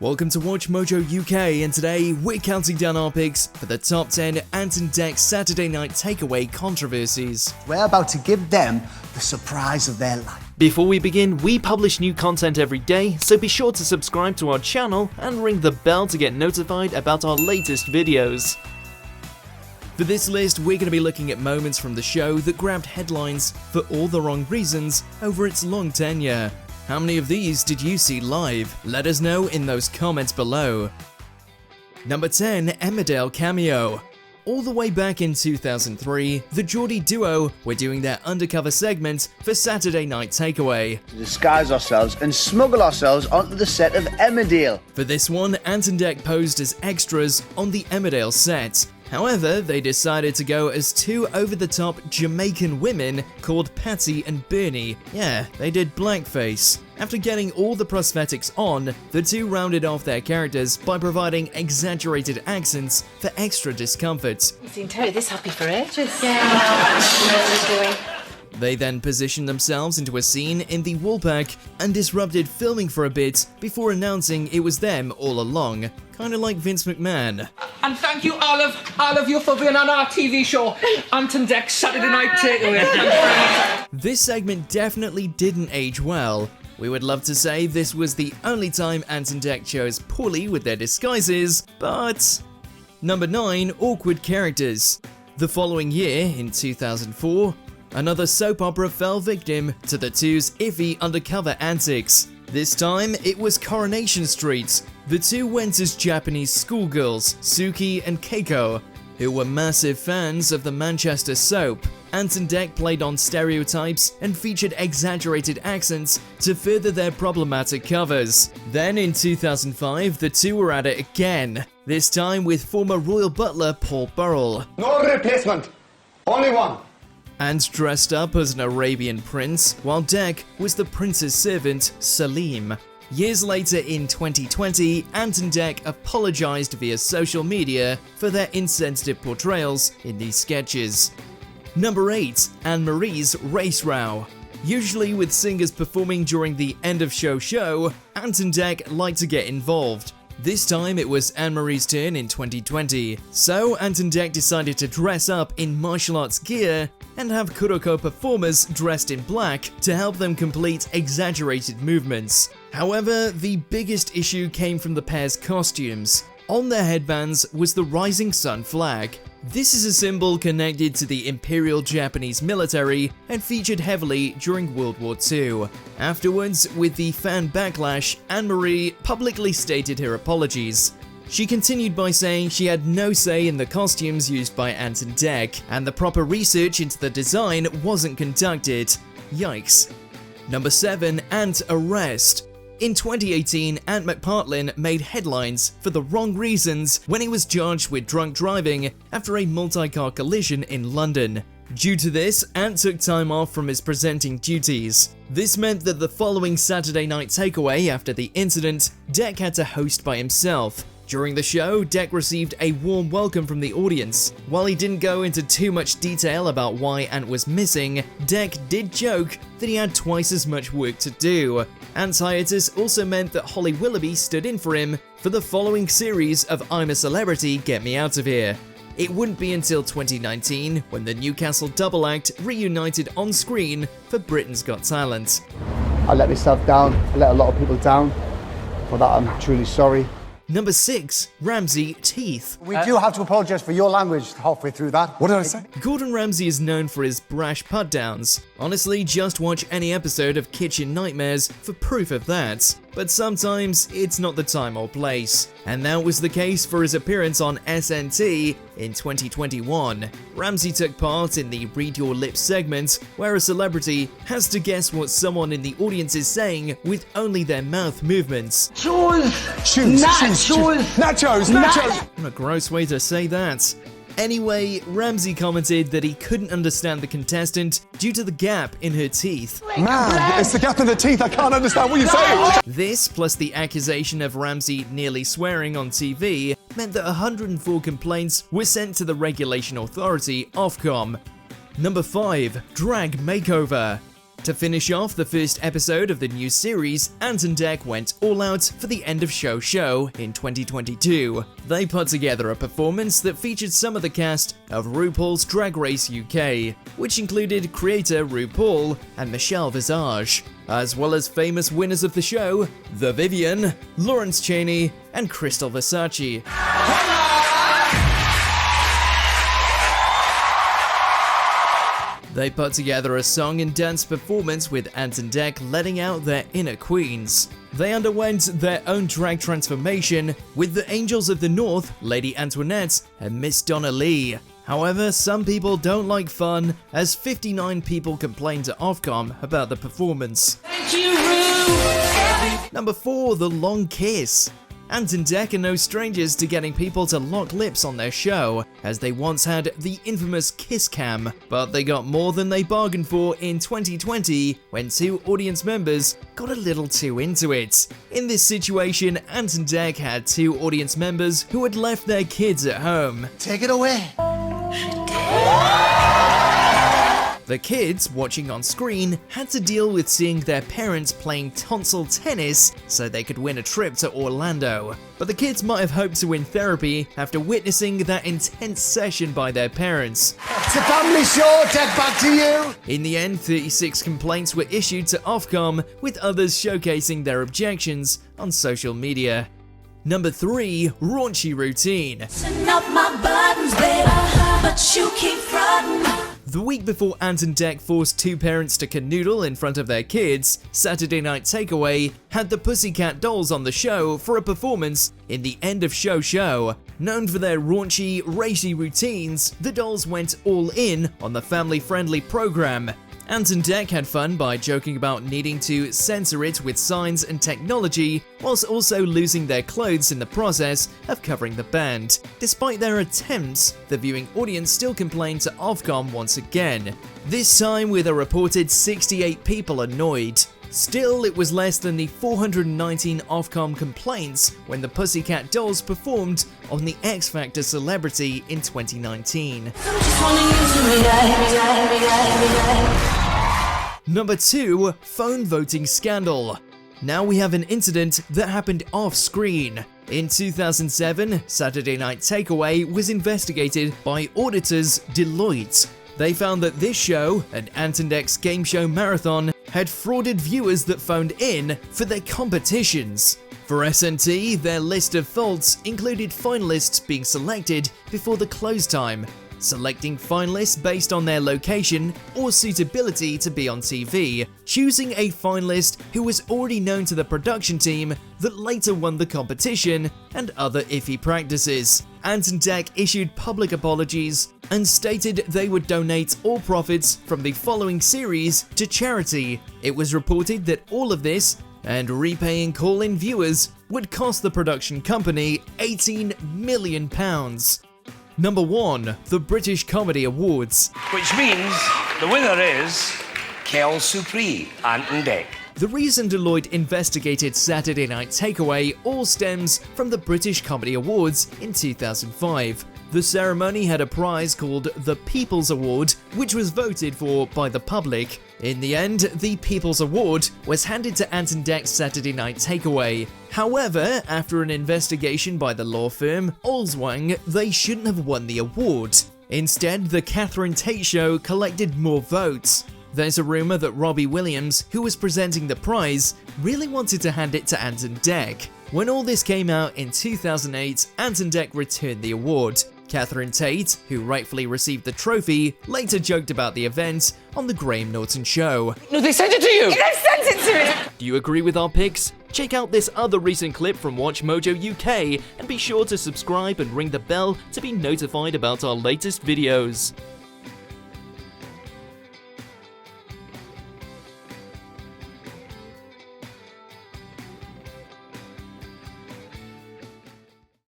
Welcome to WatchMojo UK, and today we're counting down our picks for the top 10 Ant and Dec Saturday Night Takeaway Controversies. We're about to give them the surprise of their life. Before we begin, we publish new content every day, so be sure to subscribe to our channel and ring the bell to get notified about our latest videos. For this list, we're going to be looking at moments from the show that grabbed headlines for all the wrong reasons over its long tenure. How many of these did you see live? Let us know in those comments below. Number 10, Emmerdale cameo. All the way back in 2003, the Geordie duo were doing their undercover segment for Saturday Night Takeaway. To disguise ourselves and smuggle ourselves onto the set of Emmerdale. For this one, Ant and Dec posed as extras on the Emmerdale set. However, they decided to go as two over-the-top Jamaican women called Patty and Bernie. Yeah, they did blackface. After getting all the prosthetics on, the two rounded off their characters by providing exaggerated accents for extra discomfort. You seem totally this happy for ages. Yeah, I know what you're doing. They then positioned themselves into a scene in the Woolpack and disrupted filming for a bit before announcing it was them all along, kinda like Vince McMahon. And thank you all of you for being on our TV show, Ant and Dec Saturday Night Takeaway. This segment definitely didn't age well. We would love to say this was the only time Ant and Dec chose poorly with their disguises, but... Number 9, awkward characters. The following year, in 2004, another soap opera fell victim to the two's iffy undercover antics. This time, it was Coronation Street. The two went as Japanese schoolgirls, Suki and Keiko, who were massive fans of the Manchester soap. Ant and Dec played on stereotypes and featured exaggerated accents to further their problematic covers. Then in 2005, the two were at it again, this time with former royal butler Paul Burrell. No replacement, only one. Ant dressed up as an Arabian prince, while Dec was the prince's servant, Salim. Years later in 2020, Ant and Dec apologized via social media for their insensitive portrayals in these sketches. Number 8, Anne-Marie's Race Row. Usually with singers performing during the end of show, Ant and Dec like to get involved. This time it was Anne-Marie's turn in 2020, so Ant and Dec decided to dress up in martial arts gear and have Kuroko performers dressed in black to help them complete exaggerated movements. However, the biggest issue came from the pair's costumes. On their headbands was the rising sun flag. This is a symbol connected to the Imperial Japanese military and featured heavily during World War II. Afterwards, with the fan backlash, Anne-Marie publicly stated her apologies. She continued by saying she had no say in the costumes used by Ant and Dec, and the proper research into the design wasn't conducted. Yikes. Number 7, Ant Arrest. In 2018, Ant McPartlin made headlines for the wrong reasons when he was charged with drunk driving after a multi-car collision in London. Due to this, Ant took time off from his presenting duties. This meant that the following Saturday Night Takeaway after the incident, Dec had to host by himself. During the show, Dec received a warm welcome from the audience. While he didn't go into too much detail about why Ant was missing, Dec did joke that he had twice as much work to do. Ant's hiatus also meant that Holly Willoughby stood in for him for the following series of I'm a Celebrity, Get Me Out of Here. It wouldn't be until 2019 when the Newcastle double act reunited on screen for Britain's Got Talent. I let myself down, I let a lot of people down. For that I'm truly sorry. Number 6, Ramsay Teeth. We do have to apologise for your language halfway through that. What did I say? Gordon Ramsay is known for his brash put-downs. Honestly, just watch any episode of Kitchen Nightmares for proof of that. But sometimes it's not the time or place. And that was the case for his appearance on SNT in 2021. Ramsay took part in the Read Your Lips segment, where a celebrity has to guess what someone in the audience is saying with only their mouth movements. Nachos. What a gross way to say that. Anyway, Ramsay commented that he couldn't understand the contestant due to the gap in her teeth. Man, it's the gap in the teeth. I can't understand what you're saying. This, plus the accusation of Ramsay nearly swearing on TV, meant that 104 complaints were sent to the Regulation Authority, Ofcom. Number 5, Drag Makeover. To finish off the first episode of the new series, Ant and Dec went all out for the end of show in 2022. They put together a performance that featured some of the cast of RuPaul's Drag Race UK, which included creator RuPaul and Michelle Visage, as well as famous winners of the show, The Vivian, Lawrence Chaney, and Crystal Versace. They put together a song and dance performance with Ant and Dec letting out their inner queens. They underwent their own drag transformation with the Angels of the North, Lady Antoinette, and Miss Donna Lee. However, some people don't like fun, as 59 people complained to Ofcom about the performance. Number 4, The Long Kiss. Ant and Dec are no strangers to getting people to lock lips on their show, as they once had the infamous kiss cam, but they got more than they bargained for in 2020 when 2 audience members got a little too into it. In this situation, Ant and Dec had 2 audience members who had left their kids at home. Take it away. The kids, watching on screen, had to deal with seeing their parents playing tonsil tennis so they could win a trip to Orlando. But the kids might have hoped to win therapy after witnessing that intense session by their parents. It's a family show, Dec, back to you. In the end, 36 complaints were issued to Ofcom, with others showcasing their objections on social media. Number 3, Raunchy Routine. The week before Ant and Dec forced 2 parents to canoodle in front of their kids, Saturday Night Takeaway had the Pussycat Dolls on the show for a performance in the end of show. Known for their raunchy, racy routines, the dolls went all in on the family-friendly program. Ant and Dec had fun by joking about needing to censor it with signs and technology, whilst also losing their clothes in the process of covering the band. Despite their attempts, the viewing audience still complained to Ofcom once again, this time with a reported 68 people annoyed. Still, it was less than the 419 Ofcom complaints when the Pussycat Dolls performed on the X Factor Celebrity in 2019. Number 2, Phone Voting Scandal. Now we have an incident that happened off-screen. In 2007, Saturday Night Takeaway was investigated by auditors Deloitte. They found that this show, an Ant and Dec's game show marathon, had frauded viewers that phoned in for their competitions. For SNT, their list of faults included finalists being selected before the close time, selecting finalists based on their location or suitability to be on TV, choosing a finalist who was already known to the production team that later won the competition, and other iffy practices. Ant and Dec issued public apologies and stated they would donate all profits from the following series to charity. It was reported that all of this, and repaying call-in viewers, would cost the production company £18 million. Number 1, the British Comedy Awards. Which means the winner is Kel Supri, Ant and Dec. The reason Deloitte investigated Saturday Night Takeaway all stems from the British Comedy Awards in 2005. The ceremony had a prize called the People's Award, which was voted for by the public. In the end, the People's Award was handed to Ant and Dec's Saturday Night Takeaway. However, after an investigation by the law firm Olswang, they shouldn't have won the award. Instead, the Catherine Tate Show collected more votes. There's a rumour that Robbie Williams, who was presenting the prize, really wanted to hand it to Ant and Dec. When all this came out in 2008, Ant and Dec returned the award. Catherine Tate, who rightfully received the trophy, later joked about the event on The Graham Norton Show. No, they sent it to you! They sent it to me! Do you agree with our picks? Check out this other recent clip from WatchMojo UK and be sure to subscribe and ring the bell to be notified about our latest videos.